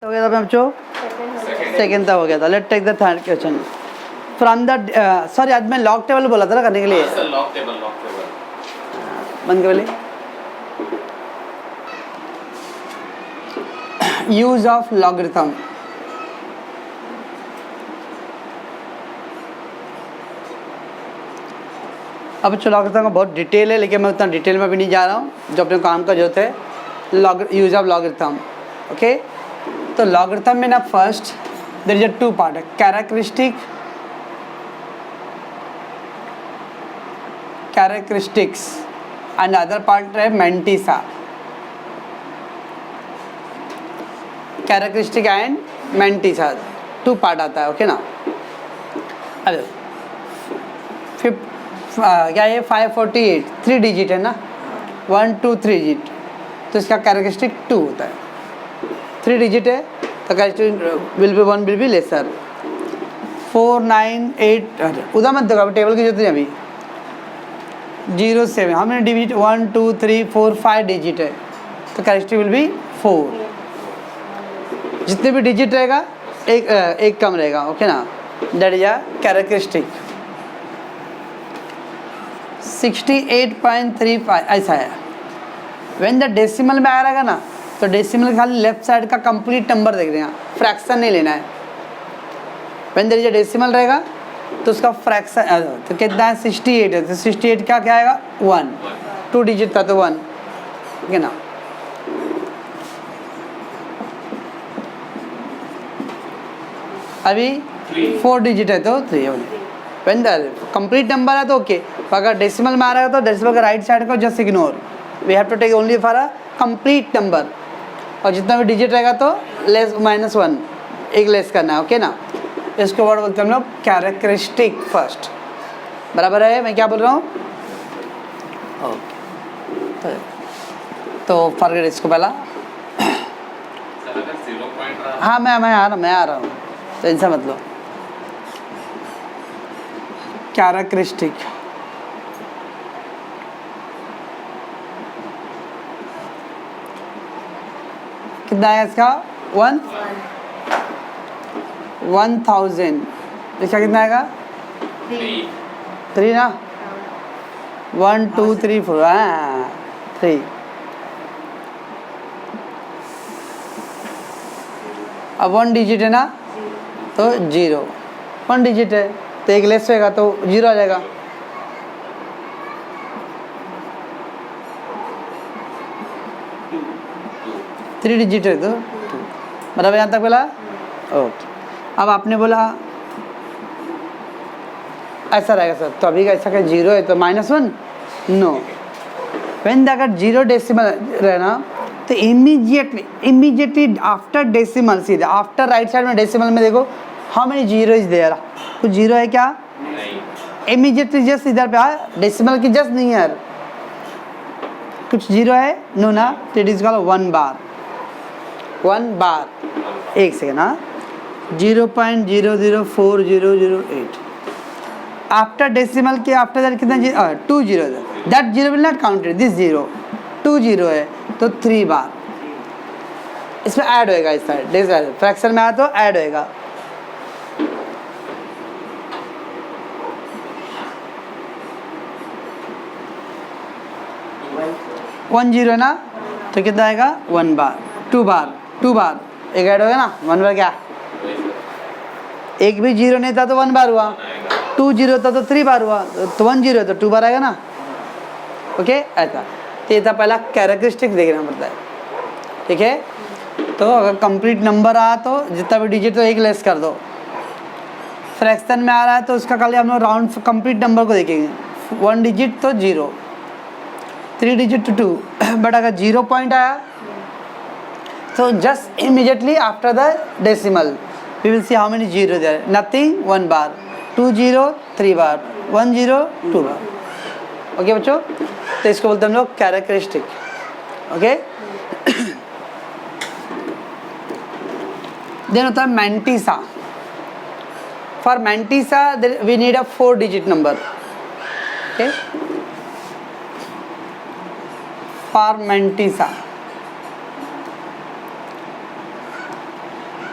हो गया था बच्चों, सेकेंड था हो गया था। Let take the third question from the sorry आज मैं लॉग टेबल बोला था ना करने के लिए। लॉग टेबल बंद कर यूज ऑफ लॉगरिथम। अब बच्चों लॉगरिथम का बहुत डिटेल है, लेकिन मैं उतना डिटेल में भी नहीं जा रहा हूँ। जो अपने काम का जरूरत है यूज ऑफ लॉगरिथम। ओके, तो लॉगरिथम में ना first there is a two part है, कैरेक्टरिस्टिक्स एंड अदर पार्ट है mantissa. Characteristic and mantissa two part आता है। ओके ना। अरे क्या ये 548 3 डिजिट है ना, 1 2 3 डिजिट, तो इसका कैरेक्टरिस्टिक 2 होता है। 3 डिजिट है तो characteristic will be 1 will be lesser. 4 9 8 अरे उधर मत देखो, टेबल की जरूरत नहीं अभी। 0 7 हमने डिजिट 1 2 3 4 5 डिजिट है तो कैरेक्टरिस्टिक विल बी 4। जितने भी डिजिट रहेगा एक कम रहेगा। ओके ना, दैट इज अ कैरेक्टरिस्टिक। 68.35 ऐसा है। व्हेन द डेसिमल में आ रहेगा ना, तो डेसिमल खाली लेफ्ट साइड का कंप्लीट नंबर देख रहे हैं, फ्रैक्शन नहीं लेना है। When there is a decimal रहेगा तो उसका फ्रैक्शन तो कितना है 68 है, तो 68 का क्या आएगा 1, 2 डिजिट था तो 1। ठीक है ना। अभी 4 डिजिट है तो 3 है। व्हेन द कंप्लीट नंबर है तो ओके, अगर डेसिमल में आ रहा है तो डेसिमल का राइट साइड को just ignore. We have to take only for a complete number, और जितना भी डिजिट रहेगा तो लेस -1 एक लेस करना है। ओके ना। इसको वर्ड बोलते हैं हम लोग कैरेक्टरिस्टिक फर्स्ट। बराबर है मैं क्या बोल रहा हूँ? ओके, तो फॉरगेट इसको पहला। हाँ मैं आ रहा हूँ, टेंशन मत लो। कैरेक्टरिस्टिक कितना है इसका 1000। इसका कितना आएगा 3 ना, 1 2 3 4 3। अब 1 डिजिट है ना तो 0, 1 डिजिट है तो एक लेस होगा तो 0 आ जाएगा। थ्री डिजिट है तो मतलब यहाँ तक बोला। ओके, अब आपने बोला ऐसा रहेगा सर, तो अभी का ऐसा क्या 0 है तो -1 नो। व्हेन अगर 0 डेसिमल रहना तो इमीडिएटली आफ्टर डेसिमल, सीधे आफ्टर राइट साइड में डेसिमल में देखो हाउ मेनी 0 इज देयर। कुछ 0 है क्या? इमीडिएटली जस्ट इधर पे डेसिमल की जस्ट नहीं है, कुछ 0 है नो ना, तो इट इज कॉल्ड 1 बार। 1 बार, एक सेकेंड। हाँ 0.004008 आफ्टर डेसिमल के आफ्टर दैट कितना 2 0, that 0 will not counted, this 0 2 0 है तो 3 बार इसमें ऐड होएगा। इस साइड फ्रैक्शन में आया तो ऐड होएगा। वन 0 है ना तो कितना आएगा 1 बार, 2 बार, 2 बार एक ऐड होगा ना 1 बार। क्या एक भी 0 नहीं था तो 1 बार हुआ, 2 0 था तो 3 बार हुआ, तो 1 0 तो 2 बार आएगा ना। ओके ऐसा। तो ये था पहला कैरेक्टरिस्टिक देखना पड़ता है। ठीक है, तो अगर कंप्लीट नंबर आया तो जितना भी डिजिट तो एक लेस कर दो। फ्रैक्शन में आ रहा है तो उसका खाली हम लोग राउंड कंप्लीट नंबर को देखेंगे। 1 डिजिट तो 0, 3 डिजिट तो 2, बट अगर 0 पॉइंट आया तो just immediately after the decimal we will see how many 0 there, nothing 1 bar, 2 0 3 bar, 1 0 2 bar. Okay बच्चों, तो इसको बोलते हैं हम लोग कैरेक्टरिस्टिक। ओके, देन होता है mantissa. For mantissa we need a 4 digit number. Okay, for mantissa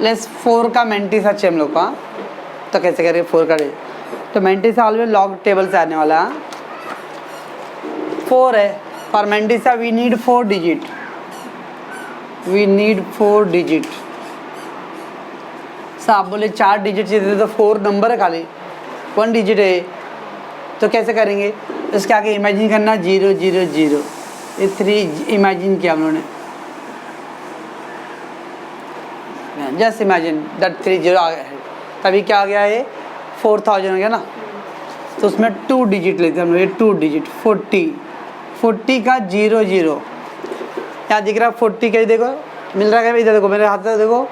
less 4 का मेंटिसा चाहिए हम लोग का, तो कैसे करेंगे 4 का? तो मेंटिसा ऑलवेज लॉग टेबल से आने वाला है। 4 है for mantissa, we need 4 digit, we need 4 digit. आप बोले 4 डिजिट चाहिए, तो 4 नंबर है खाली, 1 डिजिट है, तो कैसे करेंगे? इसके आगे इमेजिन करना 0 0 0, ये 3 इमेजिन किया हम लोगों ने, जस्ट इमेजिन दैट 3 0 आ गया है, तभी क्या आ गया है 4000 हो गया ना। तो उसमें 2 डिजिट लेते हैं हम लोग, ये 2 डिजिट 40 का 0 0, क्या दिख रहा है 40 का? देखो मिल रहा है, इधर देखो मेरे हाथ में देखो,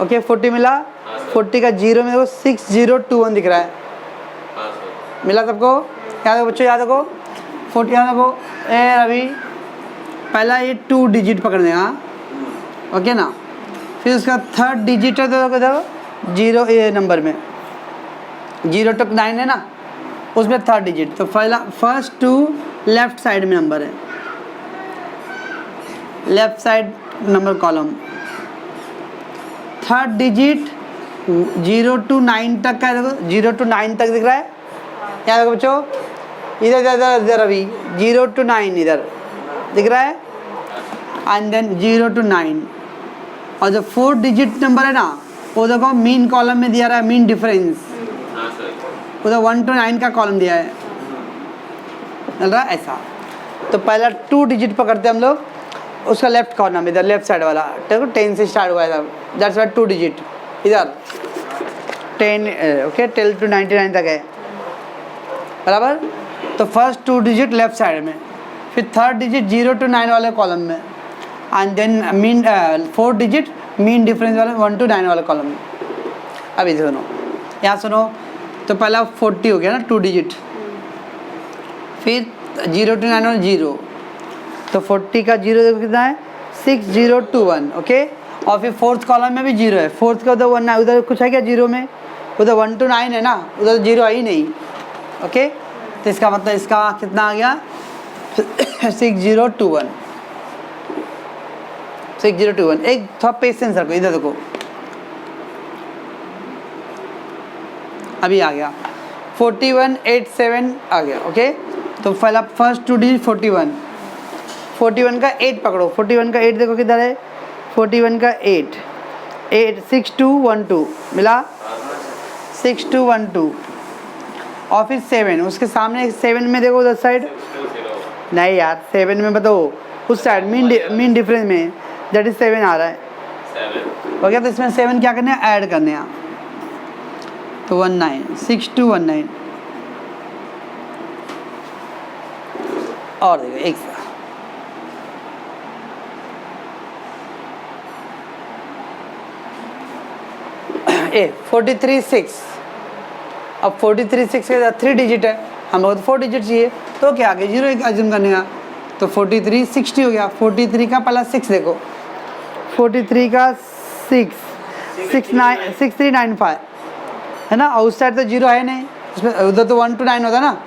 ओके 40 मिला। 40 का 0 में देखो 6021 दिख रहा है, मिला सबको? याद रखो बच्चों, याद रखो 40, याद रखो। ए रवि, पहला ये 2 डिजिट पकड़ देगा, ओके ना। फिर उसका 3rd डिजिट है, तो देखो 0 ये नंबर में 0 तक 9 है ना, उसमें 3rd डिजिट, तो पहला फर्स्ट 2 लेफ्ट साइड में नंबर है, left side number column. 3rd digit 0 to 9 तक का, देखो 0 to 9 तक दिख रहा है, क्या देखो बच्चों, इधर इधर इधर अभी 0 to 9 इधर दिख रहा है, एंड देन 0 to 9। और जो 4 डिजिट नंबर है ना, वो देखो मीन कॉलम में दिया रहा है, मीन डिफरेंस, उधर 1 to 9 का कॉलम दिया है, चल रहा है ऐसा। तो पहला 2 डिजिट पकड़ते हैं हम लोग, उसका लेफ्ट कॉर्नर में इधर लेफ्ट साइड वाला, देखो 10 से स्टार्ट हुआ है, दैट्स वाई 2 डिजिट इधर 10, ओके 10 to 99 तक है, बराबर। तो फर्स्ट 2 डिजिट लेफ्ट साइड में, फिर 3rd डिजिट 0 to 9 वाले कॉलम में, and then mean 4 digit mean difference वाले 1 to 9 वाले कॉलम में। अभी सुनो, यहाँ सुनो, तो पहला 40 हो गया ना 2 डिजिट, फिर 0 to 9 वाले 0, तो 40 का 0 देखो कितना है 6021, ओके। और फिर 4th कॉलम में भी 0 है, 4th का उधर 1 है, उधर कुछ है क्या 0 में? उधर 1 to 9 है ना, उधर 0 है ही नहीं, ओके। तो इसका मतलब इसका कितना आ गया 6021, 6021। एक थोड़ा पेशेंस रखो, इधर देखो अभी आ गया 4187 आ गया, ओके। तो पहला फर्स्ट 2 डिजिट 41 का 8 पकड़ो, 41 का 8 देखो किधर है, 41 का 8 6212 मिला, 6212। और फिर 7, उसके सामने 7 में देखो उधर साइड, नहीं यार 7 में बताओ उस साइड मीन डिफरेंस में, दैट इज 7 आ रहा है, हो गया। तो इसमें 7 क्या करने हैं, ऐड करने हैं, तो 19 6219। और देखो एक 43.6, अब 43.6 के 3 डिजिट है, हम लोग तो 4 डिजिट चाहिए, तो क्या आगे 0 अज्यूम करने का, तो 4360 हो गया। 43 का पहला 6 देखो, 43 का 6395 है ना, और उस साइड तो 0 है नहीं, उसमें उधर तो 1 to 9 होता ना,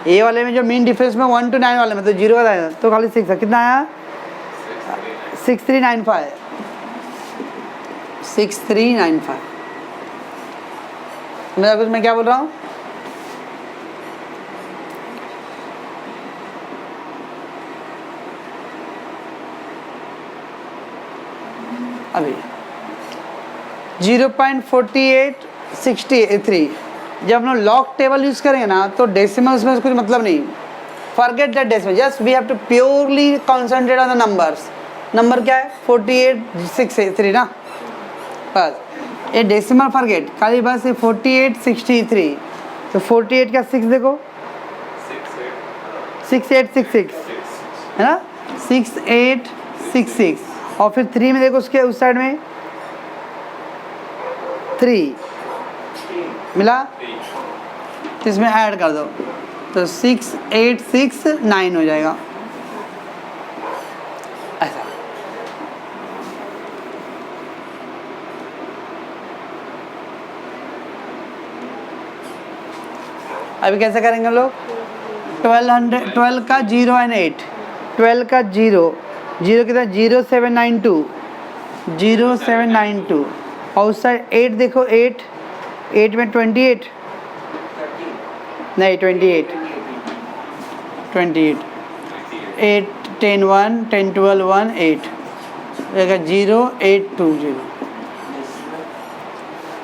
ये वाले में जो मीन डिफरेंस में 1 to 9 वाले में तो 0 का था, तो खाली 6 है, कितना आया 6395, 6395। मेरा कुछ मैं क्या बोल रहा हूँ, अभी 0.4863। जब हम लोग लॉग टेबल यूज करेंगे ना, तो डेसिमल्स में कुछ मतलब नहीं, forget that decimal, just we have to purely concentrate on the numbers. Number क्या है 4863 ना, बस ये डेसिमल फॉरगेट, खाली बस ये 4863। तो 48 का 6 देखो 6866 है ना, 6866। और फिर 3 में देखो उसके उस साइड में 3 मिला, तो इसमें ऐड कर दो, तो 6869 हो जाएगा ऐसा। अभी कैसे करेंगे लोग, 12 का 0 एंड 8, 12 का 0 कितना 0792, 0792 आउट साइड 8 देखो 8 में 28 नहीं 28 8 10 1 10 12 1 8 0820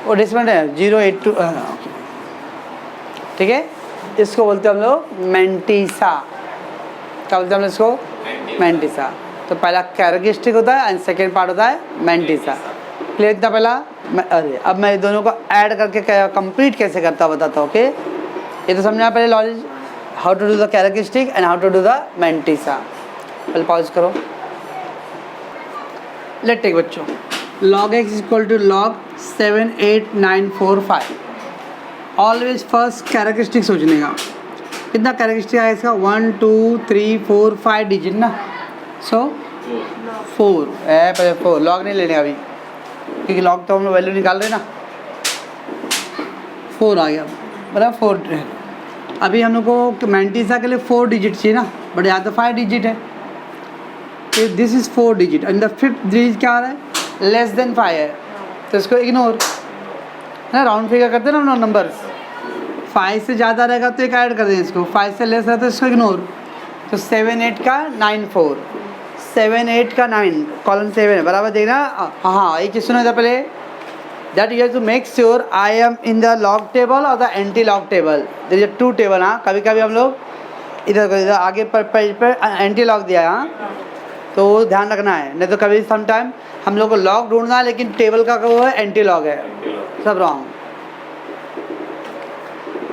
वो डिसमेंट है 082 ठीक है। इसको बोलते हैं हम लोग मेंटिसा। क्या बोलते हैं हम लोग इसको? मेंटिसा। तो पहला कैरेक्टरिस्टिक होता है एंड सेकेंड पार्ट होता है मेंटिसा। क्लियर था पहला? अरे अब मैं दोनों को ऐड करके कंप्लीट कैसे करता हूँ बताता हूँ। ओके ये तो समझना पहले logic, how to do the characteristic and how to do the mantissa. पहले पॉज करो। लेट टेक बच्चों, log x equal to log 7 8 9 4 5। Always first characteristic सोचने का। कितना कैरेक्टरिस्टिक है इसका? 1 2 3 4 5 डिजिट ना। सो 4 है पहले 4। लॉग नहीं लेने अभी क्योंकि लॉग तो हम लोग वैल्यू निकाल रहे हैं ना। 4 आ गया बराबर 4। अभी हम लोग को मेंटिसा के लिए 4 डिजिट चाहिए ना, बट यहाँ तो 5 डिजिट है। This is 4 digit and the fifth digit क्या आ रहा है? लेस देन 5 है, तो इसको इग्नोर ना। राउंड फिगर करते हैं ना नंबर्स। 5 से ज़्यादा रहेगा तो एक ऐड कर दें इसको, 5 से लेस रहता है तो इसको इग्नोर। तो 7 8 का 9 4, 7 8 का 9 कॉलम 7 है बराबर देखना। हाँ एक चीज़ सुना था पहले, that you have to make sure I am in the log table और the anti log table. There is 2 table. हाँ कभी कभी हम लोग इधर आगे पर पेज पर एंटी लॉग दिया है, हाँ तो ध्यान रखना है। नहीं तो कभी समटाइम हम लोग को लॉग ढूंढना है लेकिन टेबल का वो है एंटी लॉग है, सब रॉन्ग।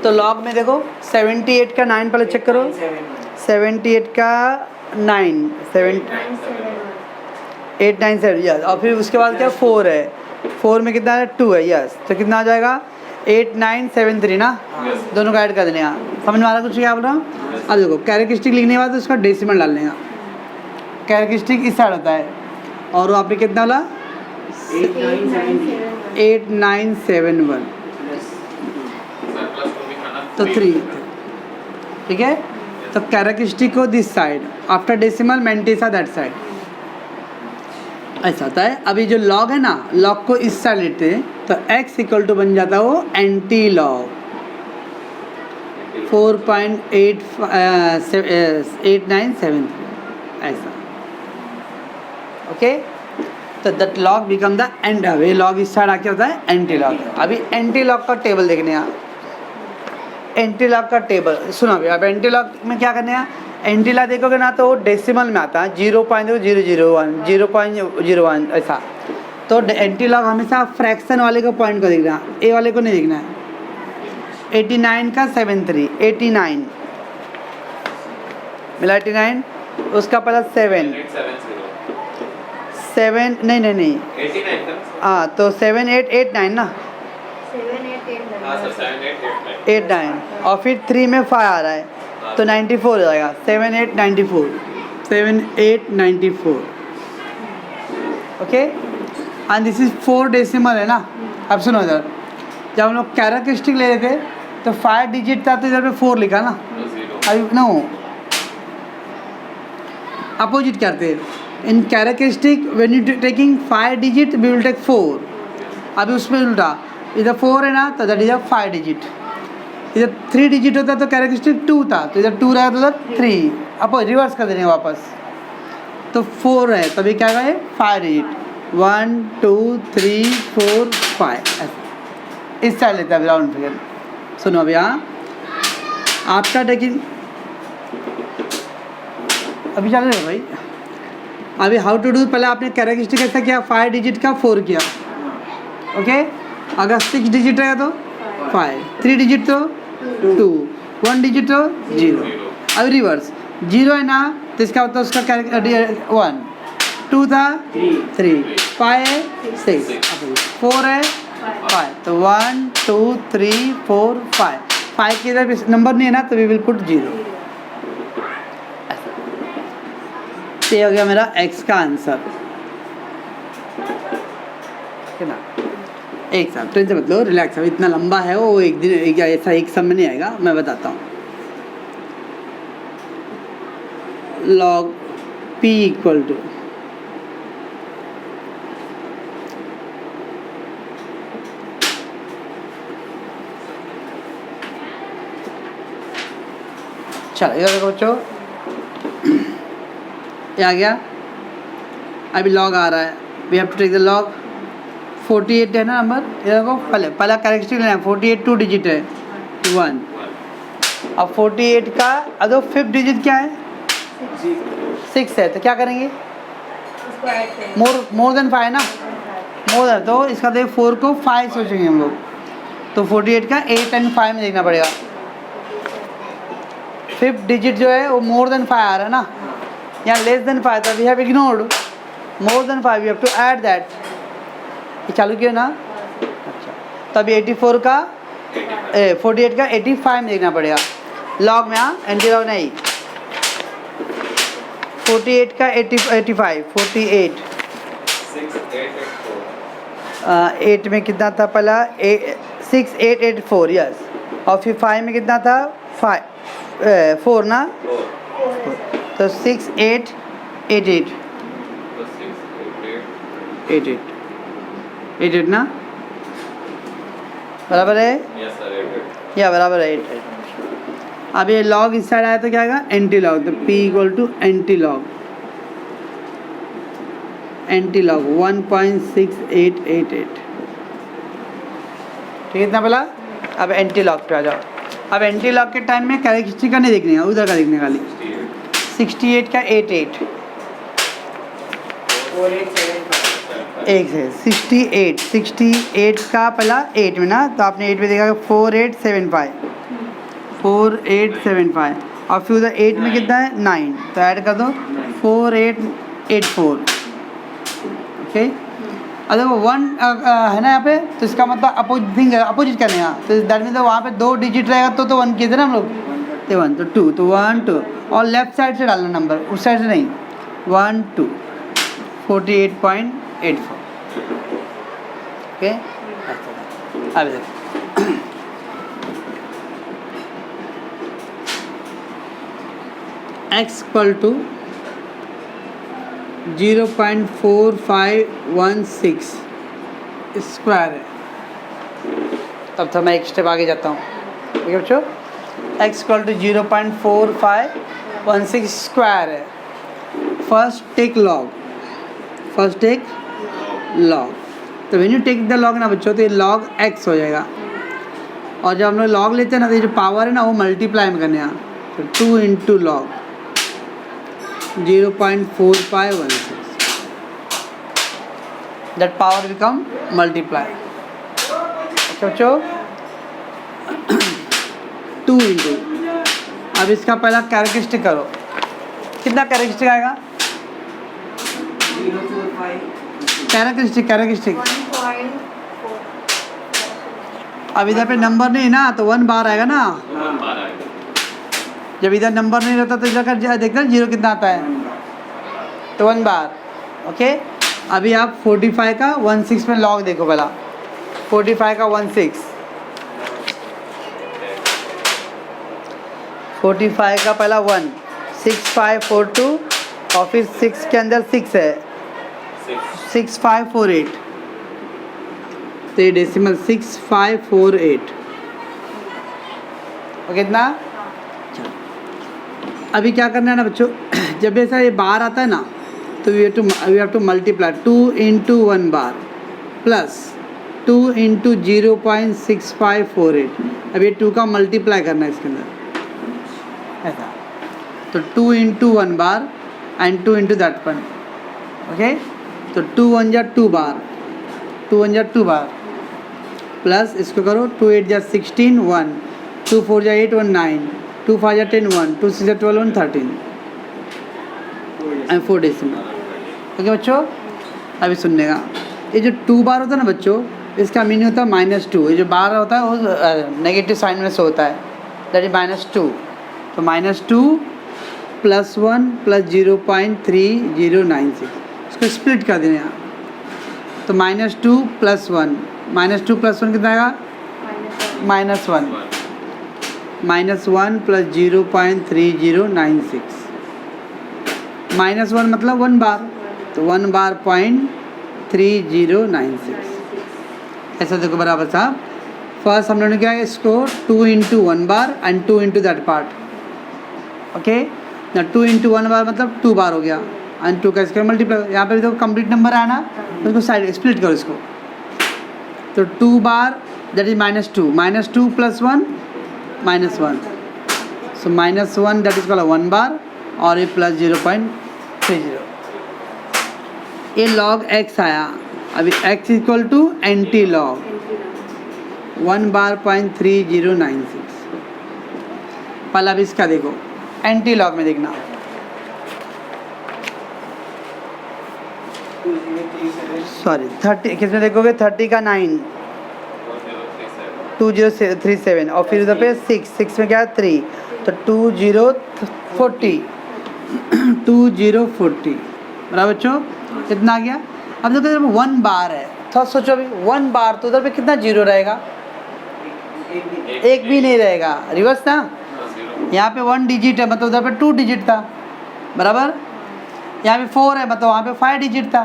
तो लॉग में देखो 78 का 9 पहले चेक करो। 78 का 9 8 9 7 यस। और फिर उसके बाद क्या 4 है, 4 में कितना है 2 है यस। तो कितना आ जाएगा 8 9 7 3 ना। दोनों का ऐड कर देने का। समझ में आ रहा कुछ क्या बोल रहा हूँ? अब देखो कैरेक्टरिस्टिक लिखने के बाद उसका डेसिमल डालने का। कैरेक्टरिस्टिक इस साइड होता है और वहाँ पे कितना वाला 8971 तो 3 ठीक है। तो कैरेक्टरिस्टिक को this side after decimal mantissa that side ऐसा होता है। अभी जो लॉग है ना, लॉग को इस साइड लेते हैं तो x इक्वल टू बन जाता है वो एंटी लॉग 4.8973 ऐसा। ओके तो that log become the end. ये लॉग इस साइड आके होता है एंटी लॉग। अभी एंटी लॉग का टेबल देखने हैं। एंटी लॉग का टेबल सुनो अभी। अब एंटी लॉग में क्या करने हैं? एंटी लॉग देखोगे ना तो डेसिमल में आता है 0.001 0.01 ऐसा। तो एंटी लॉग हमेशा फ्रैक्शन वाले को पॉइंट को देखना, ए वाले को नहीं देखना है। 89 का 73 89 मिला 89 उसका पहला 7 नहीं हाँ तो 7 8 8 9 ना 8 9 और फिर 3 में 5 आ रहा है तो 94 हो जाएगा। 7 8 94 7 8 94 okay. And this is 4 decimal है ना। अब सुनो इधर, जब हम लोग कैरेक्टरिस्टिक ले रहे थे तो 5 डिजिट था तो इधर पे 4 लिखा ना। अभी नो अपोजिट करते हैं। In characteristic when you taking 5 digit we will take 4। अभी उसमें उल्टा, इधर 4 है ना तो दैट इज 5 डिजिट। इधर 3 डिजिट होता तो कैरेक्टरिस्टिक 2 था तो इधर 2 रहेगा तो इधर 3। अब रिवर्स कर देंगे वापस तो 4 है तभी क्या गए 5 डिजिट 1 2 3 4 5 इस साइड लेते हैं राउंड फिगर। सुनो अब यहाँ आफ्टर टेकिंग अभी चल रहे भाई। अभी हाउ टू डू, पहले आपने कैरेक्टरिस्टिक ऐसा किया 5 डिजिट का 4 किया ओके। अगर 6 डिजिट है तो 5, 3 डिजिट तो 2, 1 डिजिट तो 0। अभी रिवर्स 0 है ना तो इसका मतलब उसका 1 2 था 3 5 है 6 4 है 5 तो 1 2 3 4 5 के इधर नंबर नहीं है ना तो वी विल पुट 0। ये हो गया मेरा x का आंसर है ना। एक साथ ट्रेन से मतलब रिलैक्स। इतना लंबा है वो, एक दिन ऐसा एक समय नहीं आएगा, मैं बताता हूँ। लॉग p इक्वल टू चलो इधर देखो बच्चों, ये आ गया, अभी लॉग आ रहा है, we have to take the log. 48 है ना नंबर, इधर देखो पहला कैरेक्टरिस्टिक लेना है, 48 2 डिजिट है 1। अब 48 का अदो 5th डिजिट क्या है 6 है, तो क्या करेंगे मोर देन 5 ना, मोर देन, तो इसका देखो 4 को 5 सोचेंगे हम लोग, तो 48 का 8 एंड 5 में देखना पड़ेगा। 5th डिजिट जो है वो मोर देन 5 आ रहा है ना, यहाँ लेस देन 5 था, we have ignored more than 5, we have to add that. ये चालू किया ना, अच्छा, तो अभी 84 का 48 का 85 में देखना पड़ेगा लॉग में, हाँ एंटी लॉग नहीं। 48 का 85 48 8 में कितना था पहला 6884 यस, और फिर 5 में कितना था 4 ना, तो 6888 88 ना, बराबर है या बराबर है 8। अब ये लॉग इस साइड आया तो क्या आएगा एंटी लॉग, तो P equal to anti log 1.6888, ठीक है इतना पहला। अब एंटी लॉग पे आ जाओ, अब एंटी लॉग के टाइम में कैरेक्टरिस्टिक का नहीं देखने का, उधर का देखने खाली। 68 का 88 एक से 68 का पहला 8 में ना, तो आपने 8 में देखा 4875 और फिर उधर 8 में कितना है 9, तो ऐड कर दो 4884, ओके। अगर वो 1 है ना यहाँ पे, तो इसका मतलब अपोजिट करने का, तो दैट मीन्स वहाँ पे 2 डिजिट रहेगा तो 1 किए थे ना हम लोग, तो 1 तो 2 तो 1 2, और लेफ्ट साइड से डालना नंबर, उस साइड से नहीं, 1 2 48.84, ओके। अब देखो x इक्वल टू 0.4516 स्क्वायर है। तब तो मैं एक स्टेप आगे जाता हूँ, ठीक है बच्चों। x इक्वल टू 0.4516 स्क्वायर है। फर्स्ट टेक लॉग, तो when you take the log ना बच्चों, तो ये लॉग x हो जाएगा, और जब हम लोग लॉग लेते हैं ना, तो ये जो पावर है ना वो मल्टीप्लाई में करने, तो 2 into log 0.4516, that power become multiply, अच्छा बच्चों। 2 इंटू, अब इसका पहला कैरेक्टरिस्टिक करो, कितना कैरेक्टरिस्टिक आएगा कैरेक्टरिस्टिक अब इधर पे नंबर नहीं ना, तो 1 बार आएगा ना, जब इधर नंबर नहीं रहता तो इधर का देखना 0 कितना आता है, तो 1 बार, ओके। अभी आप 45 का 16 में लॉग देखो पहला, 45 का 45 का पहला 1 6542, और फिर 6 के अंदर 6 है 6548, तो ये डेसिमल 6548, ओके इतना। अभी क्या करना है ना बच्चों, जब ऐसा ये बार आता है ना, तो we have to multiply 2 into 1 bar plus 2 into 0.6548, अब ये 2 का मल्टीप्लाई करना है इसके अंदर ऐसा, तो 2 into 1 bar and 2 into that one, okay. तो 2 1 जा 2 बार, 2 1 जा 2 बार, प्लस इसको करो 2 8 जा 16 1, 2 4 जा 8 1 9, 2 5 जा 10 1, 2 6 जा 12 1 13 एंड 4 डेसिमल, ओके बच्चों। अभी सुनने का, ये जो 2 बार होता है ना बच्चों, इसका मीनिंग होता है -2, ये जो बार होता है वो नेगेटिव साइन में से होता है, दैट इज -2, तो -2 +1 + 0.3096, इसको स्प्लिट कर देना यहाँ, तो -2 + 1, -2 + 1 कितना आएगा -1 + 0.3096, -1 मतलब 1 बार, तो 1 बार 0.3096, ऐसा देखो बराबर साहब। फर्स्ट हम लोगों ने क्या है, इसको 2 into 1 bar and 2 into that part, okay ना 2 इंटू 1 बार मतलब 2 बार हो गया एंड 2 का स्क्वायर मल्टीप्लाई, यहाँ पे देखो कंप्लीट नंबर आया ना, तो उसको साइड स्प्लिट करो इसको, तो 2 bar that is -2 plus 1 -1, so -1 that is called 1 bar और ये प्लस 0.30, ये लॉग x आया। अभी x equal to anti log 1 bar 0.3096। पहला अब इसका देखो एंटी लॉग में देखना, सॉरी 30 किसमें देखोगे 30 का 9 2037 और फिर उधर पे 6 में क्या है 3, तो 2040 2040 बराबर बच्चों कितना आ गया। अब देखो जब 1 बार है थोड़ा सोचो, अभी 1 बार तो उधर पे कितना जीरो रहेगा, एक भी नहीं रहेगा, रिवर्स ना, यहाँ पे 1 डिजिट है मतलब उधर पे 2 डिजिट था बराबर, यहाँ पे 4 है मतलब वहाँ पे 5 डिजिट था,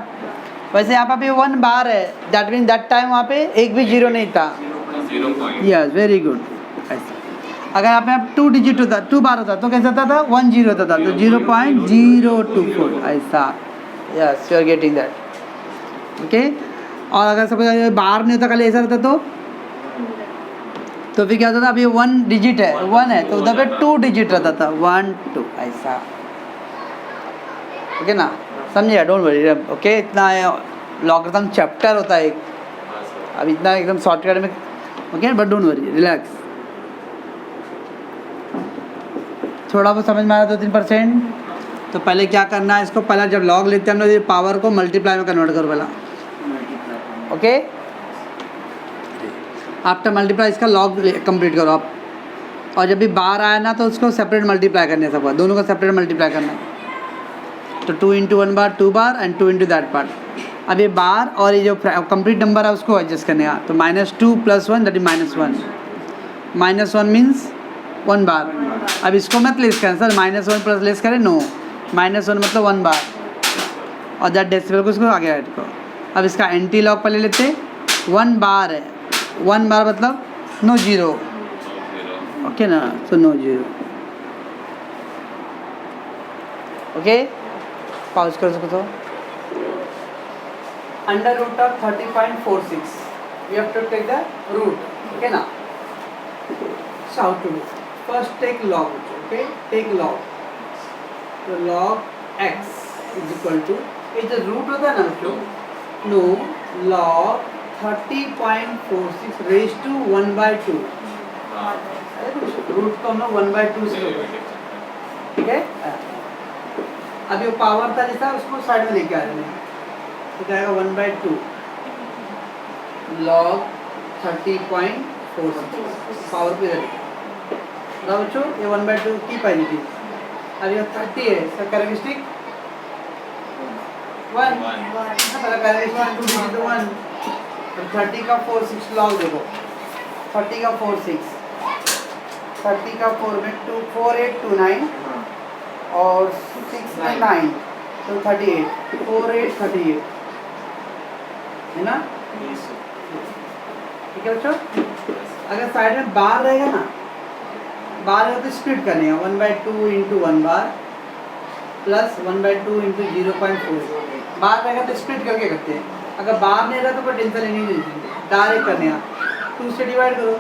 वैसे यहाँ पे 1 बार है दैट मीन दैट टाइम वहाँ पे एक भी जीरो नहीं था। Yes very good. ऐसा अगर यहाँ पे 2 डिजिट होता 2 बार होता तो कैसा होता था 1 जीरो होता था, तो 0.024 ऐसा। Yes you are getting that okay. और अगर सपोज बार नहीं होता खाली ऐसा रहता तो फिर क्या होता था, अभी 1 डिजिट है 1 है तो उधर पे 2 डिजिट रहता था 1 2 ऐसा, ओके ना, समझिए डोंट वरी ओके। इतना लॉगरिथम चैप्टर होता है एक, अब इतना एकदम शॉर्टकट में okay, but don't worry relax, थोड़ा बहुत समझ में आ रहा 2-3%। तो पहले क्या करना है, इसको पहले जब लॉग लेते हैं हम लोग पावर को मल्टीप्लाई में कन्वर्ट करो पहला, ओके। आफ्टर मल्टीप्लाई इसका लॉग कंप्लीट करो आप, और जब भी बार आया ना तो उसको सेपरेट मल्टीप्लाई करने सब दोनों को सेपरेट मल्टीप्लाई करना है, तो 2 into 1 bar 2 bar and 2 into that part. अब ये बार और ये जो कंप्लीट नंबर है उसको एडजस्ट करने का, तो -2 + 1 दैट इज -1, -1 मीन्स 1 बार। अब इसको मत लेस करें सर, -1 प्लस लेस करें नो, -1 मतलब 1 बार और दैट डेसिमल को उसको आगे ऐड करो। अब इसका एंटी लॉग पहले लेते, 1 बार है 1 बार मतलब नो जीरो, ओके ना, तो नो जीरो ओके। पाउज कर सकते हो। Under root of 30.46 we have to take the root, okay ना। So how to do, first take log, okay, take log, तो log x is equal to, ये जो root होता है ना बच्चों, no log 30.46 raised to 1/2, root को हम लोग 1/2 से ठीक है। अभी वो पावर था जैसा उसको साइड में लेके आ रहे हैं, तो जाएगा 1/2 log 30.46 पावर पे ना बच्चों, ये 1/2 की पाई थी। अब ये 30 है, इसका कैरेक्टरिस्टिक 1 कैरेक्टरिस्टिक 2 डिजिट 1, तो 30 का 4/6 log देखो, 30 का 4/6, 30 का 4 में 2 4 8 2 9 और 6 में 9 तो 38 4 8 38 है ना, ठीक है बच्चों। अगर साइड में बार रहेगा ना, बार रहेगा तो स्प्लिट करने का 1/2 इंटू 1 बार प्लस 1/2 इंटू 0.4, बार रहेगा तो स्प्लिट करके करते हैं, अगर बार नहीं रहा तो कोई टेंशन नहीं लेती, डायरेक्ट करने का 2 से डिवाइड करो,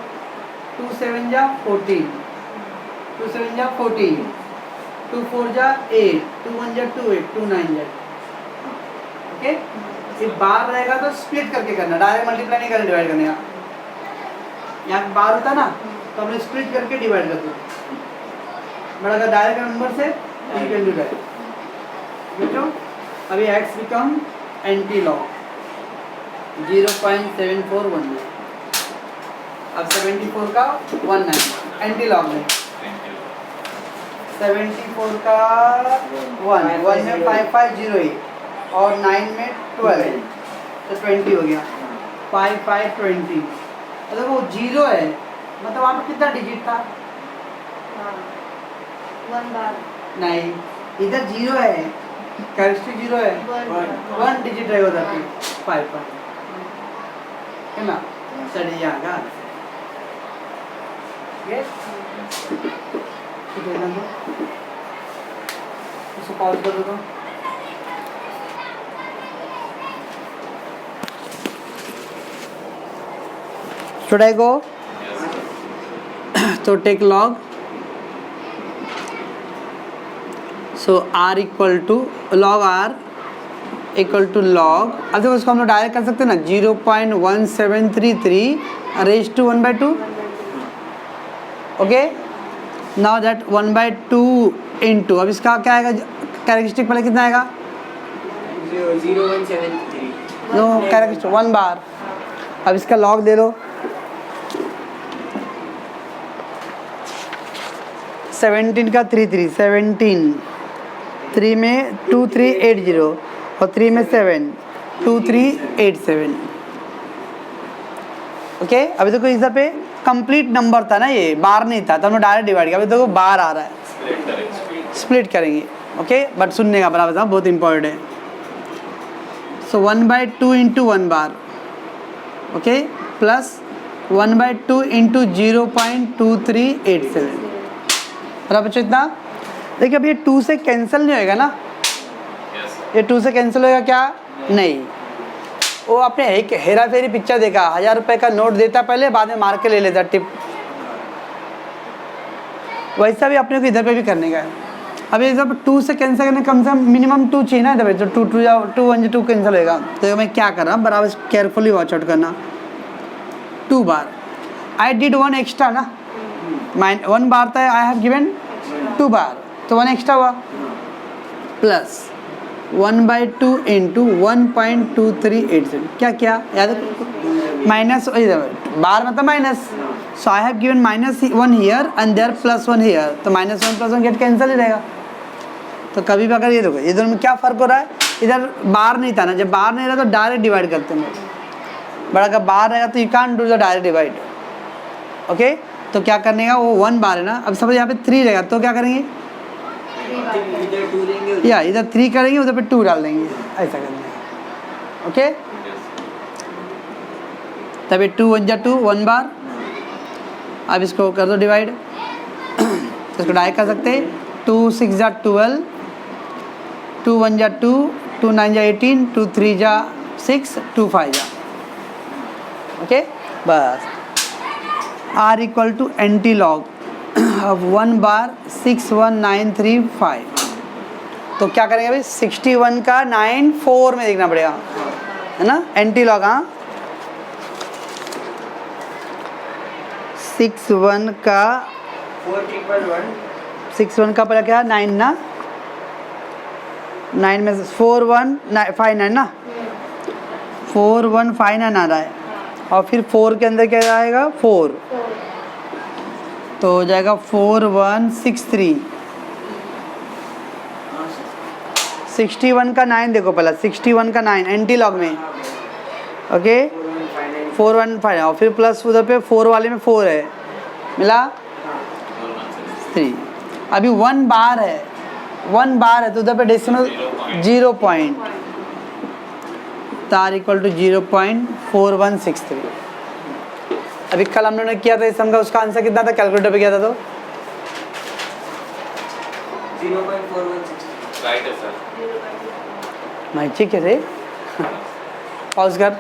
2 7 जा 14, 2 7 जा 14, 2 4 जा 8, 2 1 जा 2 8, 2 9 जा, ओके। ये बार रहेगा तो स्प्लिट करके करना, डायरेक्ट मल्टीप्लाई नहीं करना, डिवाइड करने का। यहाँ बार होता ना तो हमने स्प्लिट करके डिवाइड कर दो, बट अगर डायरेक्ट नंबर से यू कैन डू दैट बच्चों। अभी x बिकम एंटी लॉग 0.7419, अब 74 का 19 एंटी लॉग में 74 का 1 में 5508 और 9 में 12 तो 20 हो गया 5520। अगर वो जीरो है मतलब वहाँ पे कितना डिजिट था, 1 बार नहीं इधर जीरो है, कैरेक्टरिस्टिक जीरो है, 1 डिजिट रहेगा उधर पे 5 है ना, चलिए यहाँ का ठीक है। उसको पॉज कर दो। Should I go? तो take log, so r equal to log r equal to log, अब देखो उसको हम लोग डायरेक्ट कर सकते हैं ना, 0.1733 raise to 1/2। Okay, now that 1/2 into, अब इसका क्या आएगा कैरेक्टरिस्टिक, पहले कितना आएगा 0.173 नो कैरेक्टरिस्टिक 1 बार। अब इसका लॉग दे लो, 17 का 33, 17 3 में 2380 और 3 में 7 2387। ओके, अभी देखो इधर पे कंप्लीट नंबर था ना, ये बार नहीं था, तो हमने डायरेक्ट डिवाइड किया। अभी देखो बार आ रहा है, स्प्लिट करेंगे। ओके, बट सुनने का बराबर था, बहुत इंपॉर्टेंट है। सो 1/2 इंटू 1 बार, ओके, प्लस 1/2 इंटू 0.2387 बराबर बच्चों इतना। देखिए अब ये 2 से कैंसिल नहीं होएगा ना, ये 2 से कैंसिल होएगा क्या, नहीं। वो आपने एक हेरा फेरी पिक्चर देखा, 1000 रुपये का नोट देता पहले, बाद में मार के ले लेता टिप, वैसा भी अपने को इधर पे भी करने का है। अब ये जब 2 से कैंसिल करने कम से कम मिनिमम 2 चाहिए ना, इधर तो 2 1 2 कैंसिल होएगा। तो मैं क्या कर रहा हूँ, बराबर केयरफुली वॉच आउट करना। 2 बार आई डिड 1 एक्स्ट्रा ना, 1 बार था, आई हैव गिवन 2 बार, तो 1 एक्स्ट्रा हुआ, प्लस 1/2 इंटू 1.2387, क्या क्या याद है, माइनस बार मतलब minus, so I have given -1 here and there +1 here, तो -1 + 1 गेट कैंसिल ही रहेगा। तो कभी भी अगर ये देखो इधर में क्या फ़र्क हो रहा है, इधर बार नहीं था ना, जब बार नहीं रहा तो डायरेक्ट डिवाइड करते हैं, बट अगर बार रहेगा तो you can't do the direct divide. Okay, तो क्या करने का, वो 1 बार है ना, अब सपोज यहाँ पे 3 रहेगा तो क्या करेंगे, या इधर 3 करेंगे, उधर पे 2 डाल देंगे, ऐसा करेंगे। ओके, तभी 2 1 जा 2 1 बार। अब इसको कर दो डिवाइड, इसको डायरेक्ट कर सकते हैं, 2 6 जा 12, 2 1 जा 2, 2 9 जा 18, 2 3 जा 6, 2 5 जा। ओके, बस r equal to anti log अब 1 बार 61935। तो क्या करेंगे अभी, 61 का 9 4 में देखना पड़ेगा, है ना, एंटी लॉग। हाँ, 61 का 61 का पहले क्या 9 ना, 9 में 4159 ना, 4159 आ रहा है, और फिर 4 के अंदर क्या आएगा 4, तो हो जाएगा 4163। 61 का 9 देखो पहला, 61 का 9 एंटी लॉग में, ओके 415, और फिर प्लस उधर पे 4 वाले में 4 है, मिला 3। अभी 1 बार है, 1 बार है तो उधर पे डेसिमल 0 पॉइंट, तार इक्वल टू 0.4163। अभी कल हम लोगों ने किया था इस सम का, उसका आंसर कितना था, कैलकुलेटर पे किया था, तो 0.4163 राइट है सर। मैं ठीक है रे, पॉज कर।